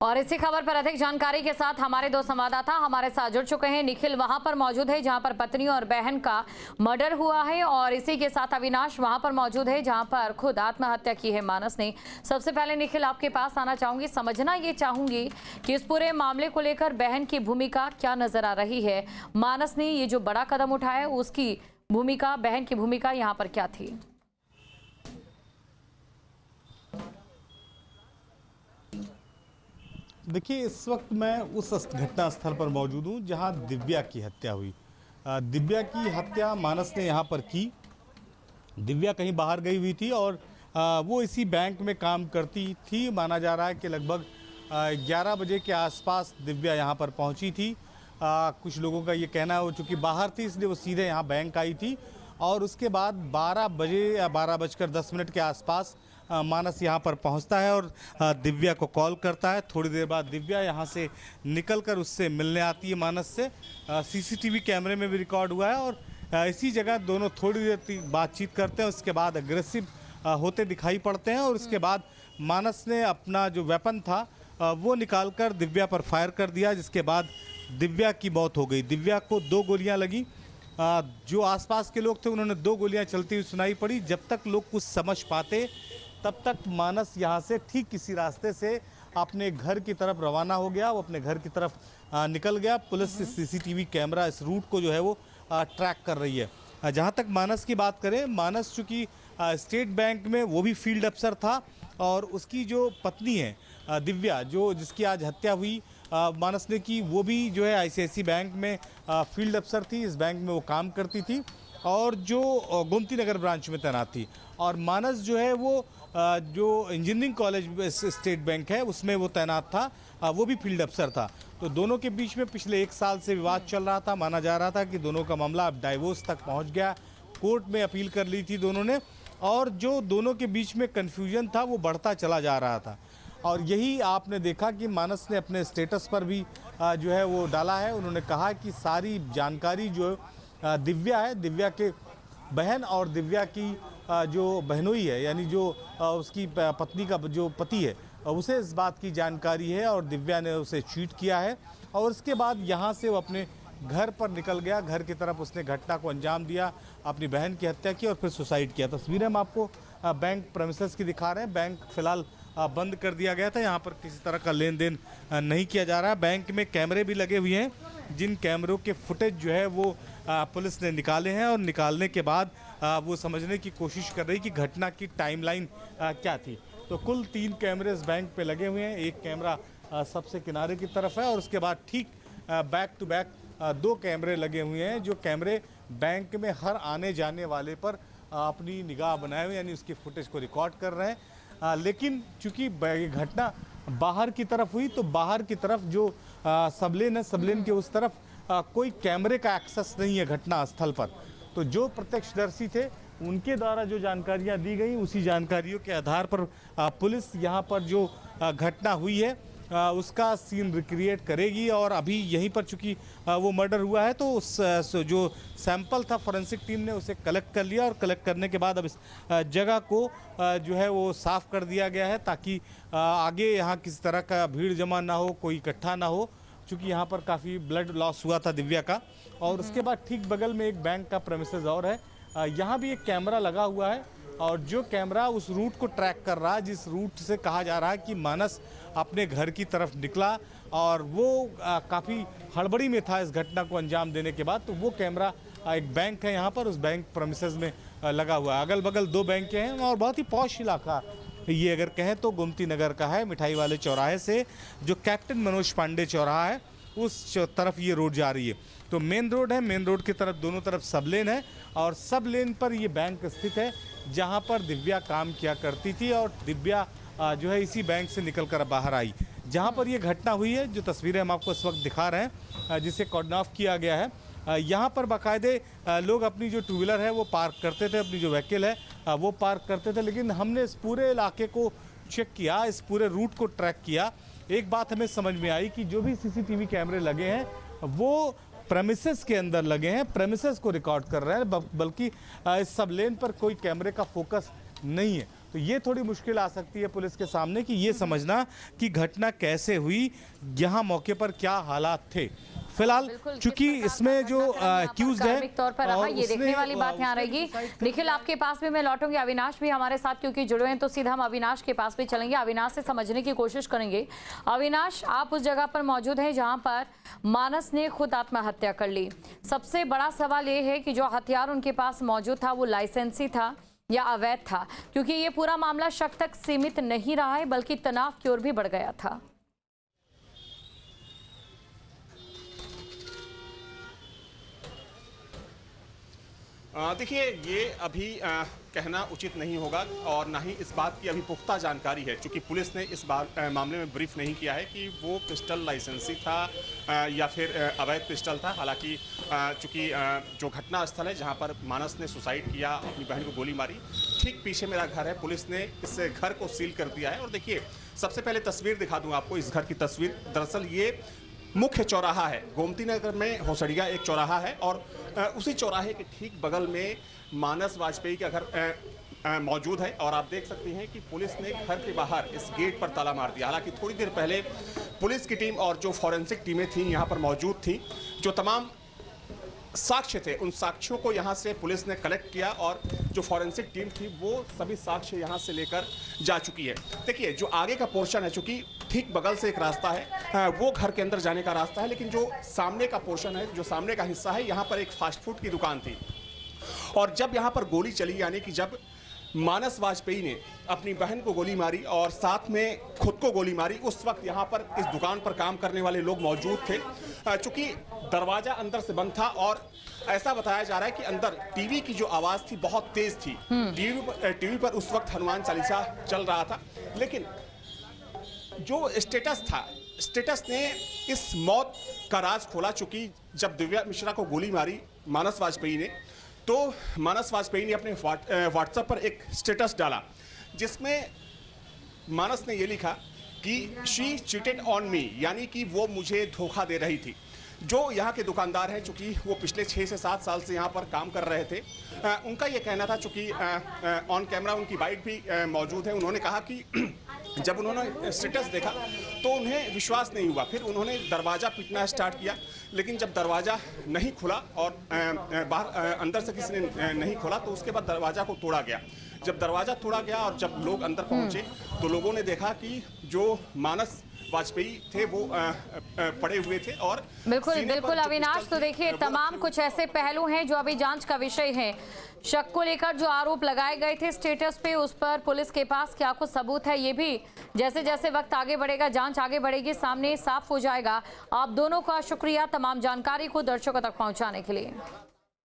और इसी खबर पर अधिक जानकारी के साथ हमारे दो संवाददाता हमारे साथ जुड़ चुके हैं। निखिल वहां पर मौजूद है जहां पर पत्नी और बहन का मर्डर हुआ है, और इसी के साथ अविनाश वहां पर मौजूद है जहां पर खुद आत्महत्या की है मानस ने। सबसे पहले निखिल आपके पास आना चाहूंगी, समझना ये चाहूंगी कि इस पूरे मामले को लेकर बहन की भूमिका क्या नजर आ रही है। मानस ने ये जो बड़ा कदम उठाया उसकी भूमिका, बहन की भूमिका यहाँ पर क्या थी? देखिए, इस वक्त मैं उस घटना स्थल पर मौजूद हूँ जहाँ दिव्या की हत्या हुई। दिव्या की हत्या मानस ने यहाँ पर की। दिव्या कहीं बाहर गई हुई थी और वो इसी बैंक में काम करती थी। माना जा रहा है कि लगभग 11 बजे के आसपास दिव्या यहाँ पर पहुँची थी। कुछ लोगों का ये कहना है वो चूँकि बाहर थी इसलिए वो सीधे यहाँ बैंक आई थी, और उसके बाद 12 बजे या 12:10 के आसपास मानस यहाँ पर पहुँचता है और दिव्या को कॉल करता है। थोड़ी देर बाद दिव्या यहाँ से निकलकर उससे मिलने आती है मानस से। सीसीटीवी कैमरे में भी रिकॉर्ड हुआ है, और इसी जगह दोनों थोड़ी देर बातचीत करते हैं। उसके बाद अग्रेसिव होते दिखाई पड़ते हैं, और उसके बाद मानस ने अपना जो वेपन था वो निकालकर दिव्या पर फायर कर दिया, जिसके बाद दिव्या की मौत हो गई। दिव्या को 2 गोलियाँ लगी। जो आसपास के लोग थे उन्होंने 2 गोलियाँ चलती हुई सुनाई पड़ी। जब तक लोग कुछ समझ पाते तब तक मानस यहाँ से ठीक किसी रास्ते से अपने घर की तरफ रवाना हो गया। वो अपने घर की तरफ निकल गया। पुलिस सीसीटीवी कैमरा इस रूट को जो है वो ट्रैक कर रही है। जहाँ तक मानस की बात करें, मानस चूँकि स्टेट बैंक में वो भी फील्ड अफसर था, और उसकी जो पत्नी है दिव्या, जो जिसकी आज हत्या हुई मानस ने की, वो भी जो है ICICI बैंक में फील्ड अफसर थी। इस बैंक में वो काम करती थी और जो गोमती नगर ब्रांच में तैनात थी। और मानस जो है वो जो इंजीनियरिंग कॉलेज स्टेट बैंक है उसमें वो तैनात था, वो भी फील्ड अफसर था। तो दोनों के बीच में पिछले 1 साल से विवाद चल रहा था। माना जा रहा था कि दोनों का मामला अब डाइवोर्स तक पहुंच गया। कोर्ट में अपील कर ली थी दोनों ने, और जो दोनों के बीच में कन्फ्यूजन था वो बढ़ता चला जा रहा था। और यही आपने देखा कि मानस ने अपने स्टेटस पर भी जो है वो डाला है। उन्होंने कहा कि सारी जानकारी जो दिव्या है, दिव्या के बहन और दिव्या की जो बहनोई है, यानी जो उसकी पत्नी का जो पति है, उसे इस बात की जानकारी है, और दिव्या ने उसे चीट किया है। और उसके बाद यहाँ से वो अपने घर पर निकल गया। घर की तरफ उसने घटना को अंजाम दिया, अपनी बहन की हत्या की और फिर सुसाइड किया। तस्वीरें हम आपको बैंक प्रेमिसेस की दिखा रहे हैं। बैंक फिलहाल बंद कर दिया गया था। यहाँ पर किसी तरह का लेन देन नहीं किया जा रहा है। बैंक में कैमरे भी लगे हुए हैं, जिन कैमरों के फुटेज जो है वो पुलिस ने निकाले हैं, और निकालने के बाद वो समझने की कोशिश कर रही कि घटना की टाइमलाइन क्या थी। तो कुल 3 कैमरे इस बैंक पे लगे हुए हैं। एक कैमरा सबसे किनारे की तरफ है, और उसके बाद ठीक बैक टू बैक 2 कैमरे लगे हुए हैं, जो कैमरे बैंक में हर आने जाने वाले पर अपनी निगाह बनाए हुए, यानी उसकी फुटेज को रिकॉर्ड कर रहे हैं। लेकिन चूंकि घटना बाहर की तरफ हुई, तो बाहर की तरफ जो सबलेन है, सबलेन के उस तरफ कोई कैमरे का एक्सेस नहीं है घटना स्थल पर। तो जो प्रत्यक्षदर्शी थे उनके द्वारा जो जानकारियां दी गई, उसी जानकारियों के आधार पर पुलिस यहाँ पर जो घटना हुई है उसका सीन रिक्रिएट करेगी। और अभी यहीं पर चूंकि वो मर्डर हुआ है, तो उस जो सैंपल था फॉरेंसिक टीम ने उसे कलेक्ट कर लिया, और कलेक्ट करने के बाद अब इस जगह को जो है वो साफ़ कर दिया गया है, ताकि आगे यहाँ किसी तरह का भीड़ जमा ना हो, कोई इकट्ठा ना हो। चूँकि यहाँ पर काफ़ी ब्लड लॉस हुआ था दिव्या का। और उसके बाद ठीक बगल में एक बैंक का प्रेमिसेस और है, यहाँ भी एक कैमरा लगा हुआ है, और जो कैमरा उस रूट को ट्रैक कर रहा है जिस रूट से कहा जा रहा है कि मानस अपने घर की तरफ निकला, और वो काफ़ी हड़बड़ी में था इस घटना को अंजाम देने के बाद। तो वो कैमरा एक बैंक है यहाँ पर, उस बैंक प्रेमिसेस में लगा हुआ है। अगल बगल 2 बैंकें हैं, और बहुत ही पॉश इलाका ये अगर कहें तो गोमती नगर का है। मिठाई वाले चौराहे से जो कैप्टन मनोज पांडे चौराहा है उस तरफ ये रोड जा रही है। तो मेन रोड है, मेन रोड की तरफ दोनों तरफ सब लेन है, और सब लेन पर ये बैंक स्थित है जहाँ पर दिव्या काम किया करती थी। और दिव्या जो है इसी बैंक से निकलकर बाहर आई। जहाँ पर ये घटना हुई है, जो तस्वीरें हम आपको इस वक्त दिखा रहे हैं, जिसे कॉर्डन ऑफ किया गया है, यहाँ पर बाकायदे लोग अपनी जो 2 व्हीलर है वो पार्क करते थे, अपनी जो व्हीकल है वो पार्क करते थे। लेकिन हमने इस पूरे इलाके को चेक किया, इस पूरे रूट को ट्रैक किया। एक बात हमें समझ में आई कि जो भी सीसीटीवी कैमरे लगे हैं वो प्रेमिसेस के अंदर लगे हैं, प्रेमिसेस को रिकॉर्ड कर रहे हैं, बल्कि इस सब लेन पर कोई कैमरे का फोकस नहीं है। तो ये थोड़ी मुश्किल आ सकती है पुलिस के सामने कि ये समझना कि घटना कैसे हुई, यहाँ मौके पर क्या हालात थे। फिलहाल बिल्कुल, चूंकि किस प्रकार इसमें का जो घटनाक्रम यहाँ पर एक्यूज्ड है कार्मिक तौर पर रहा, और ये देखने उसने, वाली बात यहाँ उसने रहेगी। डिसाइड किया। निखिल, आपके पास भी मैं लौटूंगी, अविनाश भी हमारे साथ क्योंकि जुड़े हैं, तो सीधा हम अविनाश के पास भी चलेंगे, अविनाश से समझने की कोशिश करेंगे। अविनाश, आप उस जगह पर मौजूद हैं जहां पर मानस ने खुद आत्महत्या कर ली। सबसे बड़ा सवाल ये है कि जो हथियार उनके पास मौजूद था वो लाइसेंसी था या अवैध था, क्योंकि ये पूरा मामला शक तक सीमित नहीं रहा है बल्कि तनाव की ओर भी बढ़ गया था। देखिए, ये अभी कहना उचित नहीं होगा और ना ही इस बात की अभी पुख्ता जानकारी है, क्योंकि पुलिस ने इस मामले में ब्रीफ नहीं किया है कि वो पिस्टल लाइसेंसी था या फिर अवैध पिस्टल था। हालांकि चूंकि जो घटना स्थल है जहां पर मानस ने सुसाइड किया, अपनी बहन को गोली मारी, ठीक पीछे मेरा घर है। पुलिस ने इस घर को सील कर दिया है और देखिए, सबसे पहले तस्वीर दिखा दूँ आपको, इस घर की तस्वीर। दरअसल ये मुख्य चौराहा है, गोमती नगर में होसड़िया एक चौराहा है और उसी चौराहे के ठीक बगल में मानस वाजपेयी का घर मौजूद है। और आप देख सकते हैं कि पुलिस ने घर के बाहर इस गेट पर ताला मार दिया। हालांकि थोड़ी देर पहले पुलिस की टीम और जो फॉरेंसिक टीमें थीं यहाँ पर मौजूद थीं, जो तमाम साक्ष्य थे उन साक्ष्यों को यहाँ से पुलिस ने कलेक्ट किया और जो फॉरेंसिक टीम थी वो सभी साक्ष्य यहाँ से लेकर जा चुकी है। देखिए, जो आगे का पोर्शन है, चूंकि ठीक बगल से एक रास्ता है, वो घर के अंदर जाने का रास्ता है, लेकिन जो सामने का पोर्शन है, जो सामने का हिस्सा है, यहाँ पर एक फास्ट फूड की दुकान थी और जब यहाँ पर गोली चली, यानी कि जब मानस वाजपेयी ने अपनी बहन को गोली मारी और साथ में खुद को गोली मारी, उस वक्त यहाँ पर इस दुकान पर काम करने वाले लोग मौजूद थे। चूंकि दरवाजा अंदर से बंद था और ऐसा बताया जा रहा है कि अंदर टीवी की जो आवाज़ थी बहुत तेज थी। टीवी पर उस वक्त हनुमान चालीसा चल रहा था, लेकिन जो स्टेटस ने इस मौत का राज खोला। चूंकि जब दिव्या मिश्रा को गोली मारी मानस वाजपेयी ने, तो मानस वाजपेयी ने अपने व्हाट्सएप पर एक स्टेटस डाला जिसमें मानस ने ये लिखा कि शी चीटेड ऑन मी, यानी कि वो मुझे धोखा दे रही थी। जो यहाँ के दुकानदार हैं, चूँकि वो पिछले 6 से 7 साल से यहाँ पर काम कर रहे थे, उनका ये कहना था, चूँकि ऑन कैमरा उनकी बाइट भी मौजूद है, उन्होंने कहा कि जब उन्होंने स्टेटस देखा तो उन्हें विश्वास नहीं हुआ। फिर उन्होंने दरवाज़ा पीटना स्टार्ट किया, लेकिन जब दरवाज़ा नहीं खुला और बाहर अंदर से किसी ने नहीं खोला, तो उसके बाद दरवाज़ा को तोड़ा गया। जब दरवाज़ा तोड़ा गया और जब लोग अंदर पहुंचे तो लोगों ने देखा कि जो मानस वाजपेयी थे वो पड़े हुए थे और बिल्कुल अविनाश, तो देखिए तमाम कुछ ऐसे पहलू हैं जो अभी जांच का विषय है। शक को लेकर जो आरोप लगाए गए थे स्टेटस पे, उस पर पुलिस के पास क्या कुछ सबूत है, ये भी जैसे जैसे वक्त आगे बढ़ेगा, जांच आगे बढ़ेगी, सामने साफ हो जाएगा। आप दोनों का शुक्रिया तमाम जानकारी को दर्शकों तक पहुंचाने के लिए।